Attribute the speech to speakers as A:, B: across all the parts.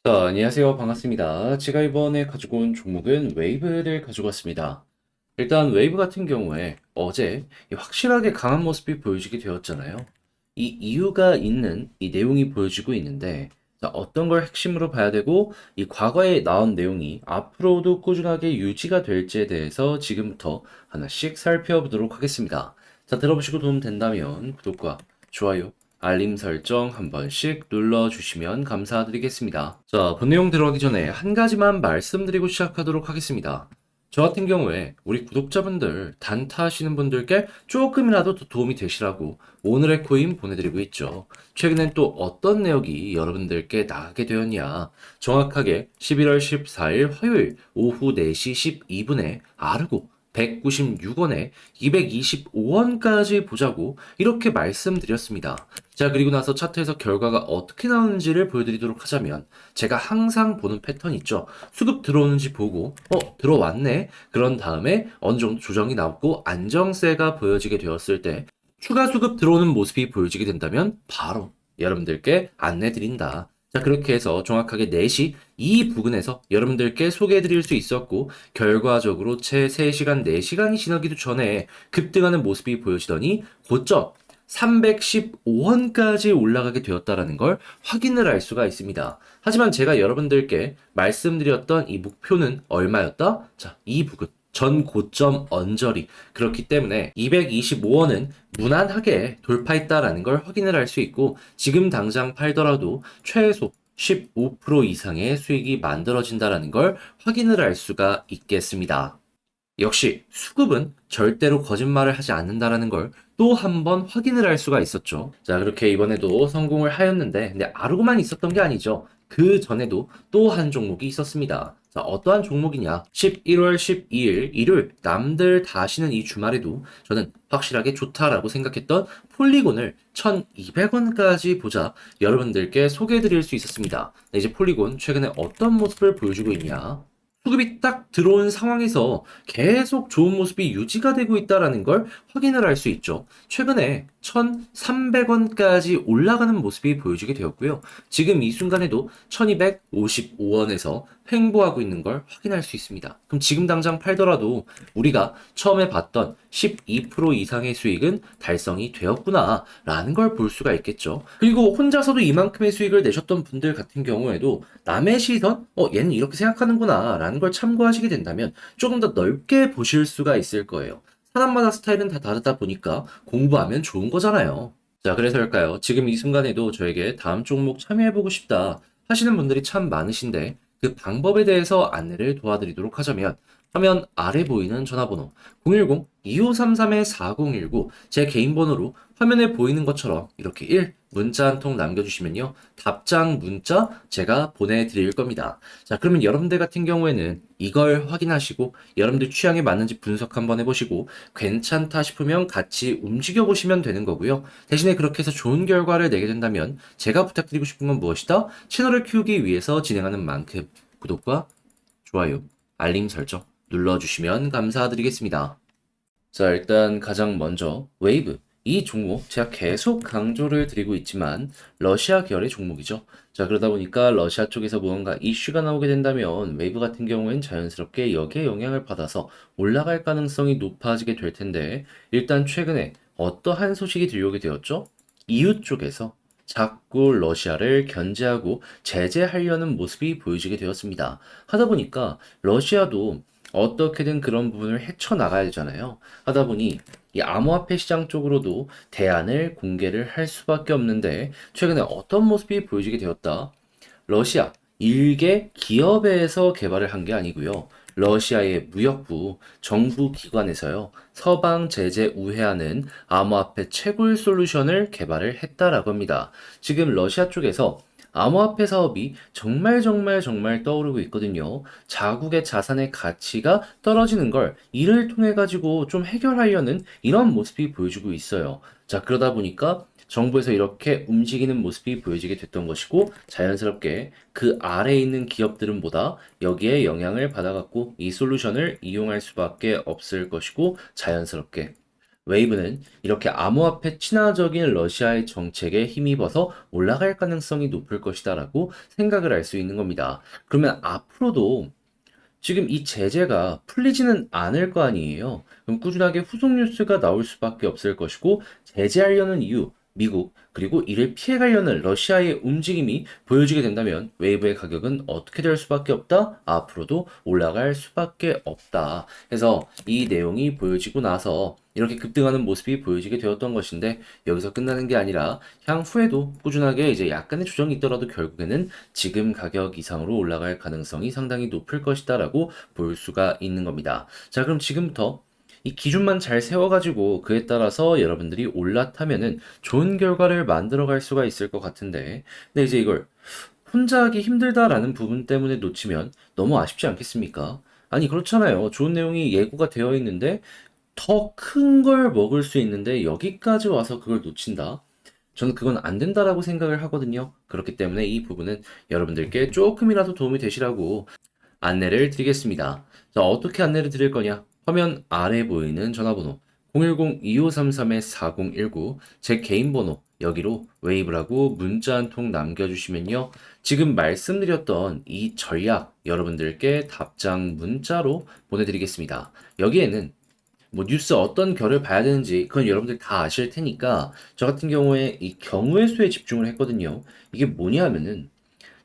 A: 안녕하세요. 반갑습니다. 제가 이번에 가지고 온 종목은 웨이브를 가지고 왔습니다. 일단 웨이브 같은 경우에 어제 이 확실하게 강한 모습이 보여지게 되었잖아요. 이 이유가 있는 이 내용이 보여지고 있는데, 자, 어떤 걸 핵심으로 봐야 되고, 이 과거에 나온 내용이 앞으로도 꾸준하게 유지가 될지에 대해서 지금부터 하나씩 살펴보도록 하겠습니다. 자, 들어보시고 도움 된다면 구독과 좋아요, 알림 설정 한 번씩 눌러주시면 감사드리겠습니다. 자, 본 내용 들어가기 전에 한 가지만 말씀드리고 시작하도록 하겠습니다. 저 같은 경우에 우리 구독자분들, 단타 하시는 분들께 조금이라도 더 도움이 되시라고 오늘의 코인 보내드리고 있죠. 최근엔 또 어떤 내역이 여러분들께 나가게 되었냐. 정확하게 11월 14일 화요일 오후 4시 12분에 아르고 196원에 225원까지 보자고 이렇게 말씀드렸습니다. 자, 그리고 나서 차트에서 결과가 어떻게 나오는지를 보여드리도록 하자면, 제가 항상 보는 패턴 있죠. 수급 들어오는지 보고 들어왔네. 그런 다음에 어느 정도 조정이 나오고 안정세가 보여지게 되었을 때 추가 수급 들어오는 모습이 보여지게 된다면 바로 여러분들께 안내 드린다. 자, 그렇게 해서 정확하게 4시 이 부근에서 여러분들께 소개해 드릴 수 있었고, 결과적으로 채 3시간, 4시간이 지나기도 전에 급등하는 모습이 보여지더니 고점 315원까지 올라가게 되었다라는 걸 확인을 할 수가 있습니다. 하지만 제가 여러분들께 말씀드렸던 이 목표는 얼마였다? 자, 이 부근. 전 고점 언저리. 그렇기 때문에 225원은 무난하게 돌파했다라는 걸 확인을 할 수 있고, 지금 당장 팔더라도 최소 15% 이상의 수익이 만들어진다라는 걸 확인을 할 수가 있겠습니다. 역시 수급은 절대로 거짓말을 하지 않는다라는 걸 또 한 번 확인을 할 수가 있었죠. 자, 그렇게 이번에도 성공을 하였는데, 근데 아르고만 있었던 게 아니죠. 그 전에도 또 한 종목이 있었습니다. 자, 어떠한 종목이냐? 11월 12일 일요일 남들 다 쉬는 이 주말에도 저는 확실하게 좋다라고 생각했던 폴리곤을 1200원까지 보자 여러분들께 소개해 드릴 수 있었습니다. 네, 이제 폴리곤 최근에 어떤 모습을 보여주고 있냐? 수급이 딱 들어온 상황에서 계속 좋은 모습이 유지가 되고 있다라는 걸 확인을 할 수 있죠. 최근에 1,300원까지 올라가는 모습이 보여지게 되었고요. 지금 이 순간에도 1,255원에서 횡보하고 있는 걸 확인할 수 있습니다. 그럼 지금 당장 팔더라도 우리가 처음에 봤던 12% 이상의 수익은 달성이 되었구나라는 걸 볼 수가 있겠죠. 그리고 혼자서도 이만큼의 수익을 내셨던 분들 같은 경우에도 남의 시선, 얘는 이렇게 생각하는구나 라는 걸 참고하시게 된다면 조금 더 넓게 보실 수가 있을 거예요. 사람마다 스타일은 다 다르다 보니까 공부하면 좋은 거잖아요. 자, 그래서일까요? 지금 이 순간에도 저에게 다음 종목 참여해보고 싶다 하시는 분들이 참 많으신데, 그 방법에 대해서 안내를 도와드리도록 하자면, 화면 아래 보이는 전화번호 010-2533-4019, 제 개인 번호로 화면에 보이는 것처럼 이렇게 문자 한 통 남겨주시면요, 답장 문자 제가 보내드릴 겁니다. 자, 그러면 여러분들 같은 경우에는 이걸 확인하시고 여러분들 취향에 맞는지 분석 한번 해보시고 괜찮다 싶으면 같이 움직여 보시면 되는 거고요. 대신에 그렇게 해서 좋은 결과를 내게 된다면 제가 부탁드리고 싶은 건 무엇이다? 채널을 키우기 위해서 진행하는 만큼 구독과 좋아요, 알림 설정 눌러주시면 감사드리겠습니다. 자, 일단 가장 먼저 웨이브. 이 종목 제가 계속 강조를 드리고 있지만 러시아 계열의 종목이죠. 자, 그러다 보니까 러시아 쪽에서 무언가 이슈가 나오게 된다면 웨이브 같은 경우엔 자연스럽게 여기에 영향을 받아서 올라갈 가능성이 높아지게 될 텐데, 일단 최근에 어떠한 소식이 들려오게 되었죠? EU 쪽에서 자꾸 러시아를 견제하고 제재하려는 모습이 보여지게 되었습니다. 하다 보니까 러시아도 어떻게든 그런 부분을 헤쳐나가야 되잖아요. 하다 보니 이 암호화폐 시장 쪽으로도 대안을 공개를 할 수밖에 없는데, 최근에 어떤 모습이 보여지게 되었다. 러시아 일개 기업에서 개발을 한 게 아니고요. 러시아의 무역부 정부 기관에서요. 서방 제재 우회하는 암호화폐 채굴 솔루션을 개발을 했다라고 합니다. 지금 러시아 쪽에서 암호화폐 사업이 정말 떠오르고 있거든요. 자국의 자산의 가치가 떨어지는 걸 이를 통해 가지고 좀 해결하려는 이런 모습이 보여주고 있어요. 자, 그러다 보니까 정부에서 이렇게 움직이는 모습이 보여지게 됐던 것이고, 자연스럽게 그 아래에 있는 기업들은 보다 여기에 영향을 받아갖고 이 솔루션을 이용할 수밖에 없을 것이고, 자연스럽게 웨이브는 이렇게 암호화폐 친화적인 러시아의 정책에 힘입어서 올라갈 가능성이 높을 것이다라고 생각을 할 수 있는 겁니다. 그러면 앞으로도 지금 이 제재가 풀리지는 않을 거 아니에요. 그럼 꾸준하게 후속 뉴스가 나올 수밖에 없을 것이고, 제재하려는 이유, 미국, 그리고 이를 피해가려는 러시아의 움직임이 보여지게 된다면 웨이브의 가격은 어떻게 될 수밖에 없다? 앞으로도 올라갈 수밖에 없다. 그래서 이 내용이 보여지고 나서 이렇게 급등하는 모습이 보여지게 되었던 것인데, 여기서 끝나는 게 아니라 향후에도 꾸준하게 이제 약간의 조정이 있더라도 결국에는 지금 가격 이상으로 올라갈 가능성이 상당히 높을 것이다라고 볼 수가 있는 겁니다. 자, 그럼 지금부터 이 기준만 잘 세워가지고 그에 따라서 여러분들이 올라타면은 좋은 결과를 만들어갈 수가 있을 것 같은데, 근데 이제 이걸 혼자 하기 힘들다라는 부분 때문에 놓치면 너무 아쉽지 않겠습니까? 아니, 그렇잖아요. 좋은 내용이 예고가 되어 있는데 더 큰 걸 먹을 수 있는데 여기까지 와서 그걸 놓친다? 저는 그건 안 된다라고 생각을 하거든요. 그렇기 때문에 이 부분은 여러분들께 조금이라도 도움이 되시라고 안내를 드리겠습니다. 자, 어떻게 안내를 드릴 거냐? 화면 아래 보이는 전화번호 010-2533-4019 제 개인 번호 여기로 웨이브라고 문자 한 통 남겨주시면요. 지금 말씀드렸던 이 전략 여러분들께 답장 문자로 보내드리겠습니다. 여기에는 뭐 뉴스 어떤 결을 봐야 되는지 그건 여러분들 다 아실 테니까 저 같은 경우에 이 경우의 수에 집중을 했거든요. 이게 뭐냐면은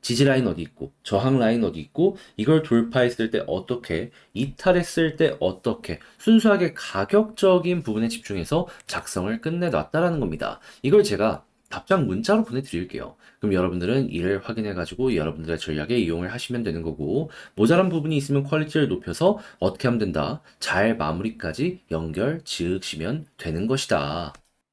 A: 지지 라인 어디 있고 저항 라인 어디 있고 이걸 돌파했을 때 어떻게 이탈했을 때 어떻게 순수하게 가격적인 부분에 집중해서 작성을 끝내놨다라는 겁니다. 이걸 제가 답장 문자로 보내드릴게요. 그럼 여러분들은 이를 확인해가지고 여러분들의 전략에 이용을 하시면 되는 거고, 모자란 부분이 있으면 퀄리티를 높여서 어떻게 하면 된다? 잘 마무리까지 연결 지으시면 되는 것이다.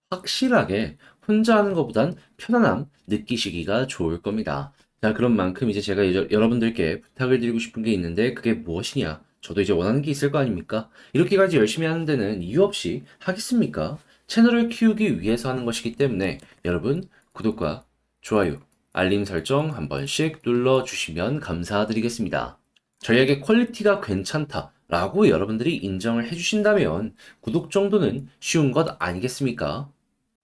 A: 확실하게 혼자 하는 것보단 편안함 느끼시기가 좋을 겁니다. 자, 그런 만큼 이제 제가 여러분들께 부탁을 드리고 싶은 게 있는데 그게 무엇이냐? 저도 이제 원하는 게 있을 거 아닙니까? 이렇게까지 열심히 하는 데는 이유 없이 하겠습니까? 채널을 키우기 위해서 하는 것이기 때문에 여러분 구독과 좋아요, 알림 설정 한 번씩 눌러주시면 감사드리겠습니다. 저희에게 퀄리티가 괜찮다라고 여러분들이 인정을 해주신다면 구독 정도는 쉬운 것 아니겠습니까?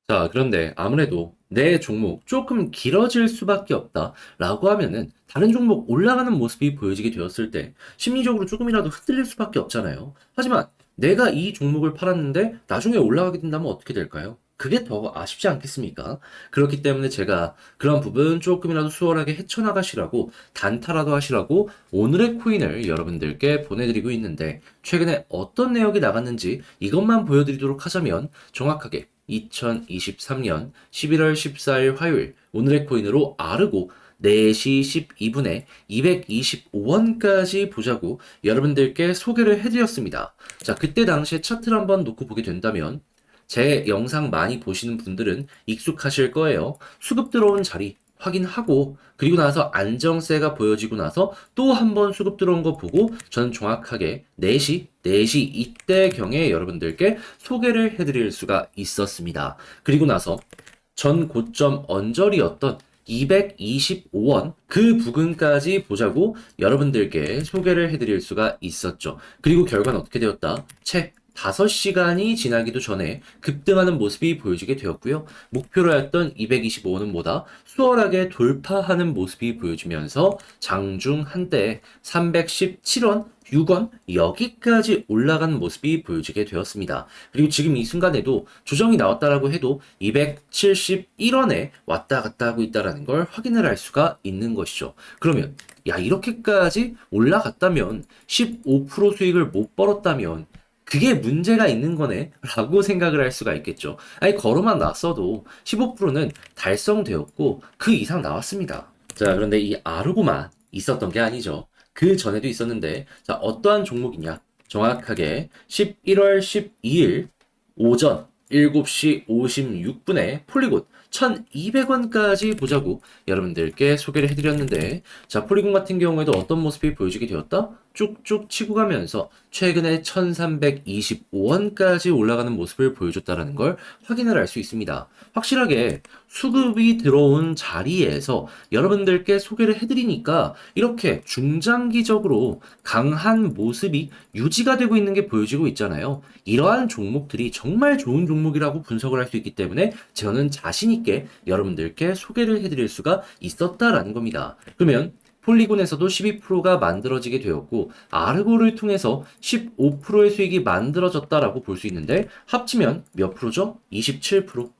A: 자, 그런데 아무래도 내 종목 조금 길어질 수밖에 없다라고 하면은 다른 종목 올라가는 모습이 보여지게 되었을 때 심리적으로 조금이라도 흔들릴 수밖에 없잖아요. 하지만 내가 이 종목을 팔았는데 나중에 올라가게 된다면 어떻게 될까요? 그게 더 아쉽지 않겠습니까? 그렇기 때문에 제가 그런 부분 조금이라도 수월하게 헤쳐나가시라고 단타라도 하시라고 오늘의 코인을 여러분들께 보내드리고 있는데, 최근에 어떤 내역이 나갔는지 이것만 보여드리도록 하자면 정확하게 2023년 11월 14일 화요일 오늘의 코인으로 아르고 4시 12분에 225원까지 보자고 여러분들께 소개를 해드렸습니다. 자, 그때 당시에 차트를 한번 놓고 보게 된다면 제 영상 많이 보시는 분들은 익숙하실 거예요. 수급 들어온 자리 확인하고 그리고 나서 안정세가 보여지고 나서 또 한 번 수급 들어온 거 보고 저는 정확하게 4시 이때경에 여러분들께 소개를 해드릴 수가 있었습니다. 그리고 나서 전 고점 언저리였던 225원 그 부근까지 보자고 여러분들께 소개를 해드릴 수가 있었죠. 그리고 결과는 어떻게 되었다? 채 5시간이 지나기도 전에 급등하는 모습이 보여지게 되었고요. 목표로 했던 225원은 뭐다? 수월하게 돌파하는 모습이 보여지면서 장중 한때 317원, 6원 여기까지 올라가는 모습이 보여지게 되었습니다. 그리고 지금 이 순간에도 조정이 나왔다라고 해도 271원에 왔다 갔다 하고 있다라는 걸 확인을 할 수가 있는 것이죠. 그러면 야, 이렇게까지 올라갔다면 15% 수익을 못 벌었다면 그게 문제가 있는 거네 라고 생각을 할 수가 있겠죠. 아니, 걸어만 놨어도 15%는 달성되었고 그 이상 나왔습니다. 자, 그런데 이 아르고만 있었던 게 아니죠. 그 전에도 있었는데, 자, 어떠한 종목이냐? 정확하게 11월 12일 오전 7시 56분에 폴리곤 1200원까지 보자고 여러분들께 소개를 해드렸는데, 자, 포리곤 같은 경우에도 어떤 모습이 보여지게 되었다? 쭉쭉 치고 가면서 최근에 1325원까지 올라가는 모습을 보여줬다라는 걸 확인을 할 수 있습니다. 확실하게 수급이 들어온 자리에서 여러분들께 소개를 해드리니까 이렇게 중장기적으로 강한 모습이 유지가 되고 있는 게 보여지고 있잖아요. 이러한 종목들이 정말 좋은 종목이라고 분석을 할 수 있기 때문에 저는 자신 있게 여러분들께 소개를 해드릴 수가 있었다라는 겁니다. 그러면 폴리곤에서도 12%가 만들어지게 되었고, 아르고를 통해서 15%의 수익이 만들어졌다라고 볼 수 있는데, 합치면 몇 프로죠? 27%.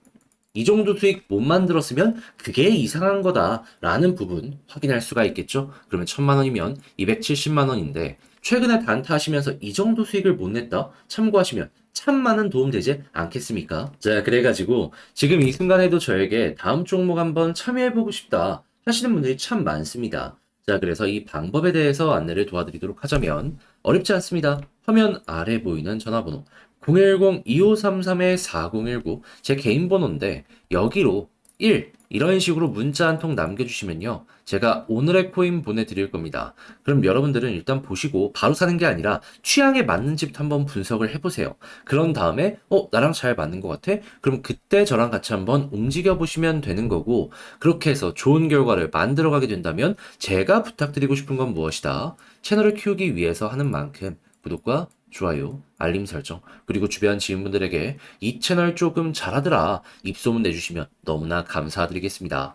A: 이 정도 수익 못 만들었으면 그게 이상한 거다라는 부분 확인할 수가 있겠죠? 그러면 1000만 원이면 270만 원인데, 최근에 단타하시면서 이 정도 수익을 못 냈다? 참고하시면 참 많은 도움 되지 않겠습니까? 자, 그래가지고 지금 이 순간에도 저에게 다음 종목 한번 참여해보고 싶다 하시는 분들이 참 많습니다. 자, 그래서 이 방법에 대해서 안내를 도와드리도록 하자면 어렵지 않습니다. 화면 아래 보이는 전화번호 010-2533-4019 제 개인 번호인데 여기로 1 이런 식으로 문자 한 통 남겨주시면요. 제가 오늘의 코인 보내드릴 겁니다. 그럼 여러분들은 일단 보시고 바로 사는 게 아니라 취향에 맞는 집부터 한번 분석을 해보세요. 그런 다음에 나랑 잘 맞는 것 같아? 그럼 그때 저랑 같이 한번 움직여 보시면 되는 거고, 그렇게 해서 좋은 결과를 만들어 가게 된다면 제가 부탁드리고 싶은 건 무엇이다? 채널을 키우기 위해서 하는 만큼 구독과 좋아요, 알림 설정, 그리고 주변 지인분들에게 이 채널 조금 잘하더라 입소문 내주시면 너무나 감사드리겠습니다.